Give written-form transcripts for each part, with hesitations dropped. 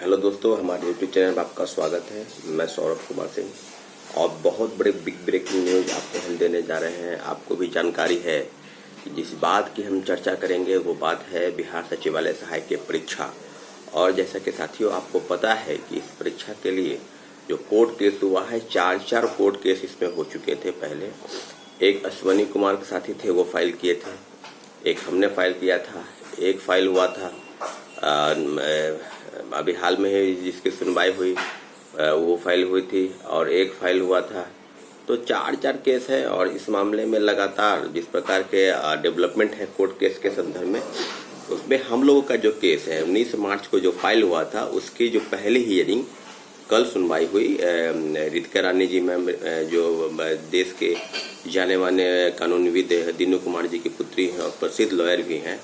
Hello दोस्तों, हमारे YouTube channel में आपका स्वागत है। मैं सौरभ कुमार सिंह और बहुत बड़े बिग ब्रेकिंग न्यूज़ आपको हम देने जा रहे हैं। आपको भी जानकारी है कि जिस बात की हम चर्चा करेंगे वो बात है बिहार सचिवालय सहायक की परीक्षा। और जैसा कि साथियों आपको पता है कि इस परीक्षा के लिए जो कोर्ट केस हुआ है, चार कोर्ट केस इसमें हो चुके थे। पहले एक अश्वनी कुमार के साथी थे, वो फाइल किए थे, एक हमने फाइल किया था, एक फाइल हुआ था अभी हाल में ही जिसकी सुनवाई हुई वो फाइल हुई थी, और एक फाइल हुआ था। तो चार केस है। और इस मामले में लगातार जिस प्रकार के डेवलपमेंट है कोर्ट केस के संदर्भ में, उसमें हम लोगों का जो केस है 19 मार्च को जो फाइल हुआ था उसकी जो पहली हियरिंग कल सुनवाई हुई। रितिका रानी जी मैम जो देश के जाने माने कानूनविद दीनू कुमार जी की पुत्री हैं और प्रसिद्ध लॉयर भी हैं,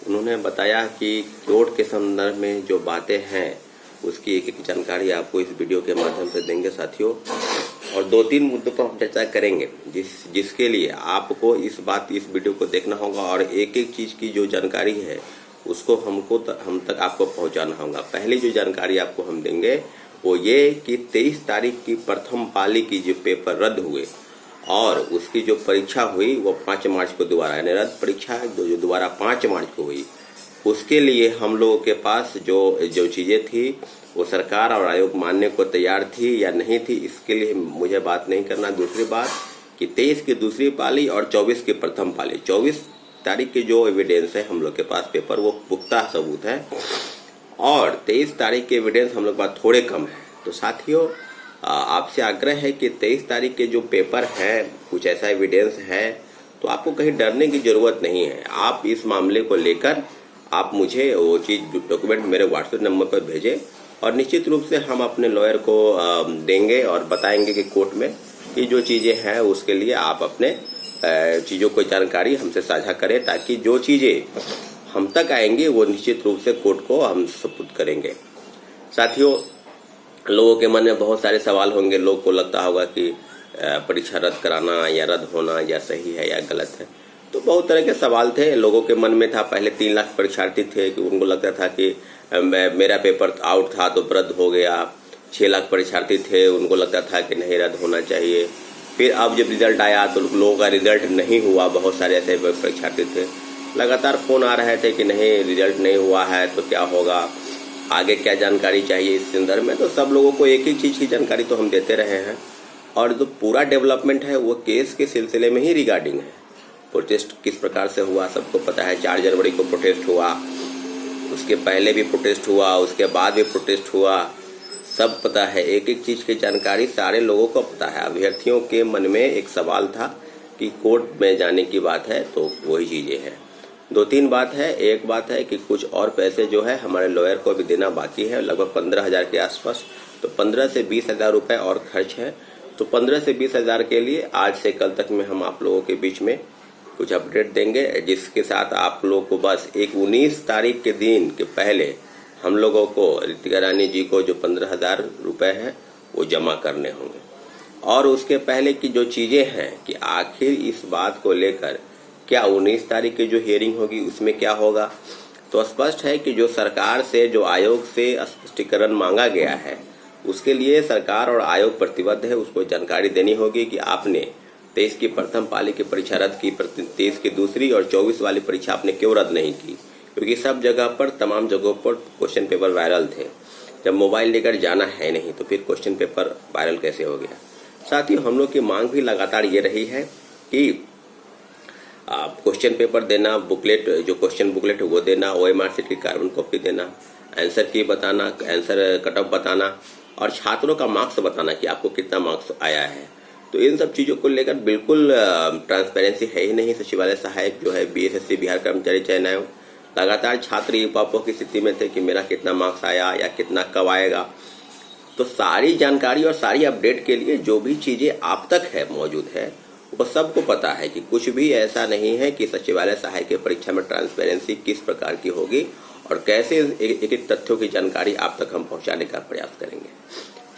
उन्होंने बताया कि कोर्ट के संदर्भ में जो बातें हैं उसकी एक एक जानकारी आपको इस वीडियो के माध्यम से देंगे साथियों। और 2-3 मुद्दों पर हम चर्चा करेंगे जिसके लिए आपको इस वीडियो को देखना होगा और एक एक चीज की जो जानकारी है उसको हम तक आपको पहुंचाना होगा। पहली जो जानकारी आपको हम देंगे वो ये कि 23 तारीख की प्रथम पाली की जो पेपर रद्द हुए और उसकी जो परीक्षा हुई वो 5 मार्च को दोबारा, यानी रद्द परीक्षा जो दोबारा 5 मार्च को हुई, उसके लिए हम लोगों के पास जो चीजें थी वो सरकार और आयोग मानने को तैयार थी या नहीं थी, इसके लिए मुझे बात नहीं करना। दूसरी बात कि 23 की दूसरी पाली और 24 की प्रथम पाली, 24 तारीख की जो एविडेंस है हम लोग के पास पेपर वो पुख्ता सबूत है और 23 तारीख के एविडेंस हम लोग के पास थोड़े कम है। तो साथियों आपसे आग्रह है कि 23 तारीख के जो पेपर है कुछ ऐसा एविडेंस है तो आपको कहीं डरने की जरूरत नहीं है। आप इस मामले को लेकर आप मुझे वो चीज डॉक्यूमेंट मेरे व्हाट्सएप नंबर पर भेजें और निश्चित रूप से हम अपने लॉयर को देंगे और बताएंगे कि कोर्ट में कि जो चीजें हैं उसके लिए आप अपने चीजों को जानकारी हमसे साझा करें, ताकि जो चीजें हम तक आएंगी वो निश्चित रूप से कोर्ट को हम सपुर्द करेंगे। साथियों लोगों के मन में बहुत सारे सवाल होंगे। लोग को लगता होगा कि परीक्षा रद्द कराना या रद्द होना या सही है या गलत है। तो बहुत तरह के सवाल थे लोगों के मन में था। पहले 3 लाख परीक्षार्थी थे कि उनको लगता था कि मेरा पेपर आउट था तो रद्द हो गया। 6 लाख परीक्षार्थी थे, उनको लगता था कि नहीं रद्द होना चाहिए। फिर अब जब रिजल्ट आया तो लोगों का रिजल्ट नहीं हुआ। बहुत सारे ऐसे परीक्षार्थी थे, लगातार फोन आ रहे थे कि नहीं रिजल्ट नहीं हुआ है तो क्या होगा, आगे क्या जानकारी चाहिए इस संदर्भ में। तो सब लोगों को एक ही चीज की जानकारी तो हम देते रहे हैं और जो पूरा डेवलपमेंट है वो केस के सिलसिले में ही रिगार्डिंग है। प्रोटेस्ट किस प्रकार से हुआ सबको पता है। 4 जनवरी को प्रोटेस्ट हुआ, उसके पहले भी प्रोटेस्ट हुआ, उसके बाद भी प्रोटेस्ट हुआ, सब पता है। एक एक चीज की जानकारी सारे लोगों को पता है। अभ्यर्थियों के मन में एक सवाल था कि कोर्ट में जाने की बात है तो वही चीजें हैं। 2-3 बात है। एक बात है कि कुछ और पैसे जो है हमारे लॉयर को भी देना बाकी है, लगभग 15,000 के आसपास। तो 15 से 20,000 रुपए और खर्च है। तो 15 से 20,000 के लिए आज से कल तक में हम आप लोगों के बीच में कुछ अपडेट देंगे, जिसके साथ आप लोगों को बस एक 19 तारीख के दिन के पहले हम लोगों को रितिका रानी जी को जो 15,000 रुपए है वो जमा करने होंगे। और उसके पहले की जो चीजें हैं कि आखिर इस बात को लेकर क्या 19 तारीख की जो हियरिंग होगी उसमें क्या होगा। तो स्पष्ट है कि जो सरकार से जो आयोग से स्पष्टीकरण मांगा गया है उसके लिए सरकार और आयोग प्रतिबद्ध है। उसको जानकारी देनी होगी कि आपने 23 की प्रथम पाली की परीक्षा रद्द की, 23 की दूसरी और 24 वाली परीक्षा आपने क्यों रद्द नहीं की, क्योंकि सब जगह पर तमाम जगहों पर क्वेश्चन पेपर वायरल थे। जब मोबाइल लेकर जाना है नहीं तो फिर क्वेश्चन पेपर वायरल कैसे हो गया। साथियों हम लोग की मांग भी लगातार ये रही है कि क्वेश्चन पेपर देना, बुकलेट जो क्वेश्चन बुकलेट है वो देना, OMR शीट की कार्बन कॉपी देना, आंसर की बताना, आंसर कट ऑफ बताना और छात्रों का मार्क्स बताना कि आपको कितना मार्क्स आया है। तो इन सब चीजों को लेकर बिल्कुल ट्रांसपेरेंसी है ही नहीं। सचिवालय सहायक जो है BSSC बिहार कर्मचारी चयन आयोग लगातार छात्र अभिभावकों की स्थिति में थे कि मेरा कितना मार्क्स आया या कितना कब आएगा। तो सारी जानकारी और सारी अपडेट के लिए जो भी चीजें आप तक है मौजूद है वो सबको पता है कि कुछ भी ऐसा नहीं है कि सचिवालय सहायक की परीक्षा में ट्रांसपेरेंसी किस प्रकार की होगी और कैसे एक एक तथ्यों की जानकारी आप तक हम पहुंचाने का प्रयास करेंगे।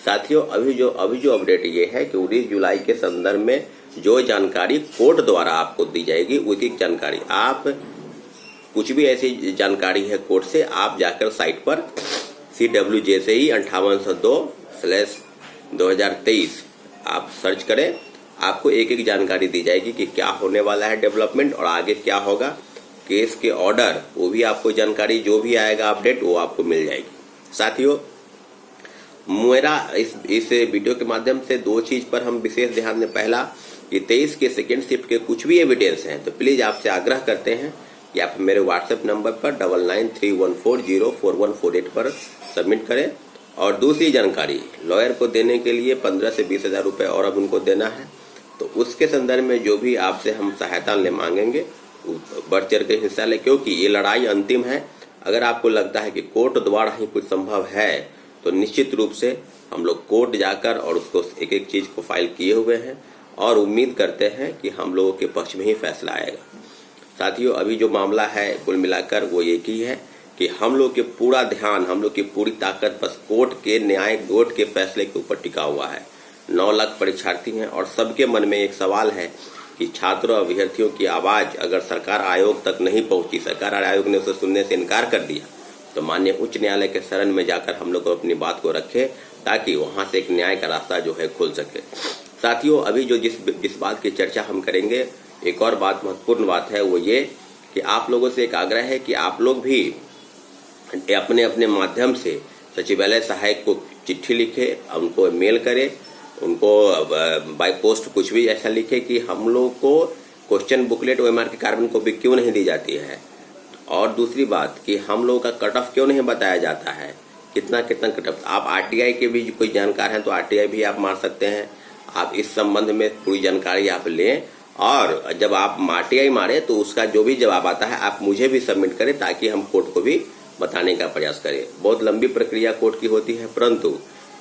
साथियों अभी जो अपडेट ये है कि 19 जुलाई के संदर्भ में जो जानकारी कोर्ट द्वारा आपको दी जाएगी उसकी जानकारी, आप कुछ भी ऐसी जानकारी है कोर्ट से आप जाकर साइट पर CWJCE 5802/2023 आप सर्च करें, आपको एक एक जानकारी दी जाएगी कि क्या होने वाला है डेवलपमेंट और आगे क्या होगा। केस के ऑर्डर वो भी आपको जानकारी जो भी आएगा अपडेट वो आपको मिल जाएगी। साथियों, मेरा इस वीडियो के माध्यम से दो चीज पर हम विशेष ध्यान दें। पहला कि 23 के सेकेंड शिफ्ट के कुछ भी एविडेंस हैं तो प्लीज आपसे आग्रह करते हैं कि आप मेरे व्हाट्सएप नंबर पर 9931404148 पर सबमिट करें। और दूसरी जानकारी, लॉयर को देने के लिए 15 से 20 हजार रुपये और अब उनको देना है, तो उसके संदर्भ में जो भी आपसे हम सहायता ले मांगेंगे बढ़ चढ़ के हिस्सा ले, क्योंकि ये लड़ाई अंतिम है। अगर आपको लगता है कि कोर्ट द्वारा ही कुछ संभव है तो निश्चित रूप से हम लोग कोर्ट जाकर और उसको एक एक चीज को फाइल किए हुए हैं और उम्मीद करते हैं कि हम लोगों के पक्ष में ही फैसला आएगा। साथियों, अभी जो मामला है कुल मिलाकर वो एक ही है कि हम लोग के पूरा ध्यान, हम लोग की पूरी ताकत बस कोर्ट के न्याय, कोर्ट के फैसले के ऊपर टिका हुआ है। 9 लाख परीक्षार्थी हैं और सबके मन में एक सवाल है कि छात्रों और अभ्यर्थियों की आवाज अगर सरकार आयोग तक नहीं पहुंची, सरकार आयोग ने उसे सुनने से इनकार कर दिया, तो माननीय उच्च न्यायालय के शरण में जाकर हम लोग अपनी बात को रखें ताकि वहां से एक न्याय का रास्ता जो है खुल सके। साथियों, अभी जो जिस बात की चर्चा हम करेंगे, एक और बात महत्वपूर्ण बात है वो ये कि आप लोगों से एक आग्रह है कि आप लोग भी अपने अपने माध्यम से सचिवालय सहायक को चिट्ठी लिखे, उनको मेल करें, उनको बाय पोस्ट कुछ भी ऐसा लिखे कि हम लोग को क्वेश्चन बुकलेट OMR की कार्बन कॉपी क्यों नहीं दी जाती है, और दूसरी बात कि हम लोगों का कट ऑफ क्यों नहीं बताया जाता है, कितना कितना कट ऑफ। आप RTI के भी कोई जानकार हैं तो RTI भी आप मार सकते हैं। आप इस संबंध में पूरी जानकारी आप लें और जब आप RTI मारे तो उसका जो भी जवाब आता है आप मुझे भी सबमिट करें ताकि हम कोर्ट को भी बताने का प्रयास करें। बहुत लंबी प्रक्रिया कोर्ट की होती है, परंतु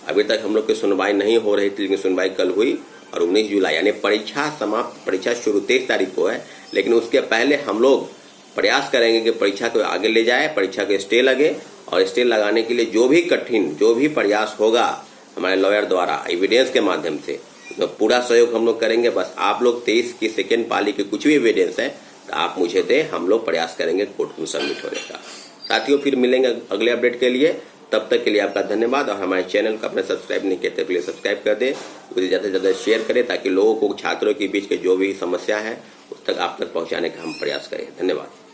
अभी तक हम लोग की सुनवाई नहीं हो रही थी, लेकिन सुनवाई कल हुई और 19 जुलाई यानी परीक्षा शुरू 23 तारीख को है, लेकिन उसके पहले हम लोग प्रयास करेंगे कि परीक्षा को आगे ले जाए, परीक्षा को स्टे लगे और स्टे लगाने के लिए जो भी कठिन जो भी प्रयास होगा हमारे लॉयर द्वारा एविडेंस के माध्यम से तो पूरा सहयोग हम लोग करेंगे। बस आप लोग 23 की सेकेंड पाली के कुछ भी एविडेंस है तो आप मुझे दें, हम लोग प्रयास करेंगे कोर्ट में सबमिट होने का। साथियों, फिर मिलेंगे अगले अपडेट के लिए, तब तक के लिए आपका धन्यवाद। और हमारे चैनल को अपने सब्सक्राइब नहीं किए तो प्लीज सब्सक्राइब कर दें, उसे ज़्यादा से ज़्यादा शेयर करें ताकि लोगों को, छात्रों के बीच के जो भी समस्या है उस तक आप तक पहुँचाने का हम प्रयास करें। धन्यवाद।